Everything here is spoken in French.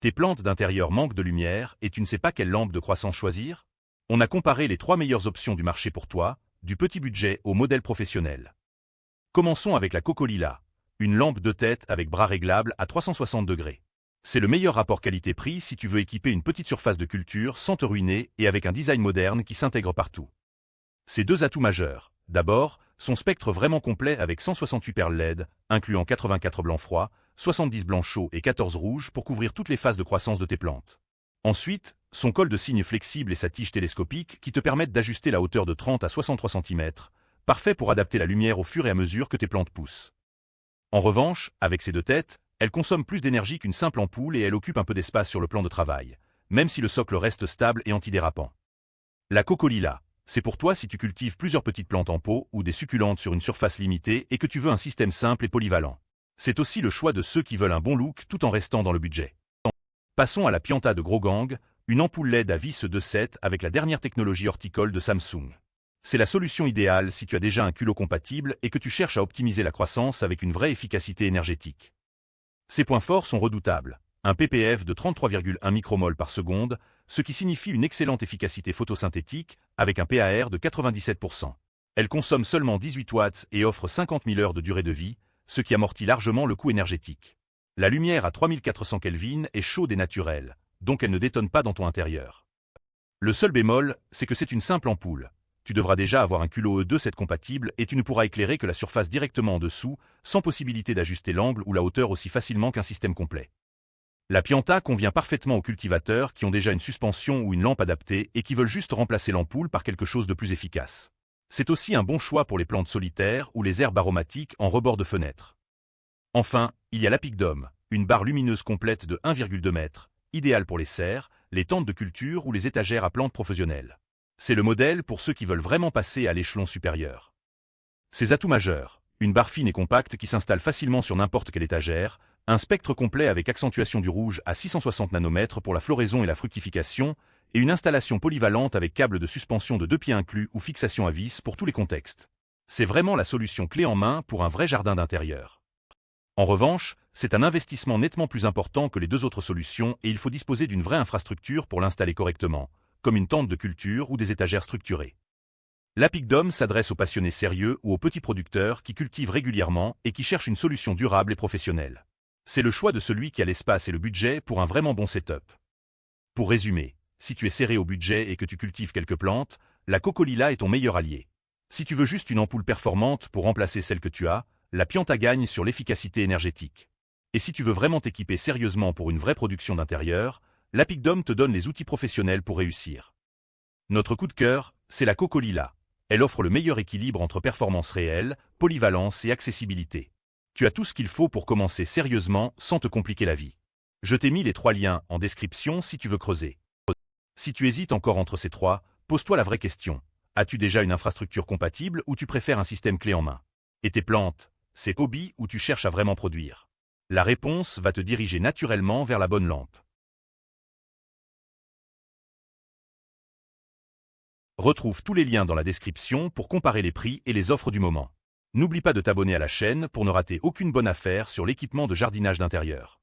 Tes plantes d'intérieur manquent de lumière et tu ne sais pas quelle lampe de croissance choisir? On a comparé les 3 meilleures options du marché pour toi, du petit budget au modèle professionnel. Commençons avec la Cocolila, une lampe de tête avec bras réglables à 360 degrés. C'est le meilleur rapport qualité-prix si tu veux équiper une petite surface de culture sans te ruiner et avec un design moderne qui s'intègre partout. Ces deux atouts majeurs, d'abord, son spectre vraiment complet avec 168 perles LED, incluant 84 blancs froids, 70 blancs chauds et 14 rouges pour couvrir toutes les phases de croissance de tes plantes. Ensuite, son col de cygne flexible et sa tige télescopique qui te permettent d'ajuster la hauteur de 30 à 63 cm, parfait pour adapter la lumière au fur et à mesure que tes plantes poussent. En revanche, avec ces deux têtes, elle consomme plus d'énergie qu'une simple ampoule et elle occupe un peu d'espace sur le plan de travail, même si le socle reste stable et antidérapant. La Cocolila, c'est pour toi si tu cultives plusieurs petites plantes en pot ou des succulentes sur une surface limitée et que tu veux un système simple et polyvalent. C'est aussi le choix de ceux qui veulent un bon look tout en restant dans le budget. Passons à la Pianta de Grosgang, une ampoule LED à vis 2.7 avec la dernière technologie horticole de Samsung. C'est la solution idéale si tu as déjà un culot compatible et que tu cherches à optimiser la croissance avec une vraie efficacité énergétique. Ses points forts sont redoutables. Un ppf de 33,1 micromol par seconde, ce qui signifie une excellente efficacité photosynthétique avec un PAR de 97%. Elle consomme seulement 18 watts et offre 50 000 heures de durée de vie, ce qui amortit largement le coût énergétique. La lumière à 3400 Kelvin est chaude et naturelle, donc elle ne détonne pas dans ton intérieur. Le seul bémol, c'est que c'est une simple ampoule. Tu devras déjà avoir un culot E2.7 compatible et tu ne pourras éclairer que la surface directement en dessous, sans possibilité d'ajuster l'angle ou la hauteur aussi facilement qu'un système complet. La Pianta convient parfaitement aux cultivateurs qui ont déjà une suspension ou une lampe adaptée et qui veulent juste remplacer l'ampoule par quelque chose de plus efficace. C'est aussi un bon choix pour les plantes solitaires ou les herbes aromatiques en rebord de fenêtre. Enfin, il y a l'Apicdome, une barre lumineuse complète de 1,2 m, idéale pour les serres, les tentes de culture ou les étagères à plantes professionnelles. C'est le modèle pour ceux qui veulent vraiment passer à l'échelon supérieur. Ses atouts majeurs, une barre fine et compacte qui s'installe facilement sur n'importe quelle étagère, un spectre complet avec accentuation du rouge à 660 nanomètres pour la floraison et la fructification, et une installation polyvalente avec câble de suspension de 2 pieds inclus ou fixation à vis pour tous les contextes. C'est vraiment la solution clé en main pour un vrai jardin d'intérieur. En revanche, c'est un investissement nettement plus important que les deux autres solutions et il faut disposer d'une vraie infrastructure pour l'installer correctement, comme une tente de culture ou des étagères structurées. L'Apicdome s'adresse aux passionnés sérieux ou aux petits producteurs qui cultivent régulièrement et qui cherchent une solution durable et professionnelle. C'est le choix de celui qui a l'espace et le budget pour un vraiment bon setup. Pour résumer, si tu es serré au budget et que tu cultives quelques plantes, la Cocolila est ton meilleur allié. Si tu veux juste une ampoule performante pour remplacer celle que tu as, la Pianta gagne sur l'efficacité énergétique. Et si tu veux vraiment t'équiper sérieusement pour une vraie production d'intérieur, l'Apicdome te donne les outils professionnels pour réussir. Notre coup de cœur, c'est la Cocolila. Elle offre le meilleur équilibre entre performance réelle, polyvalence et accessibilité. Tu as tout ce qu'il faut pour commencer sérieusement sans te compliquer la vie. Je t'ai mis les 3 liens en description si tu veux creuser. Si tu hésites encore entre ces 3, pose-toi la vraie question. As-tu déjà une infrastructure compatible ou tu préfères un système clé en main? Et tes plantes, c'est hobby ou tu cherches à vraiment produire? La réponse va te diriger naturellement vers la bonne lampe. Retrouve tous les liens dans la description pour comparer les prix et les offres du moment. N'oublie pas de t'abonner à la chaîne pour ne rater aucune bonne affaire sur l'équipement de jardinage d'intérieur.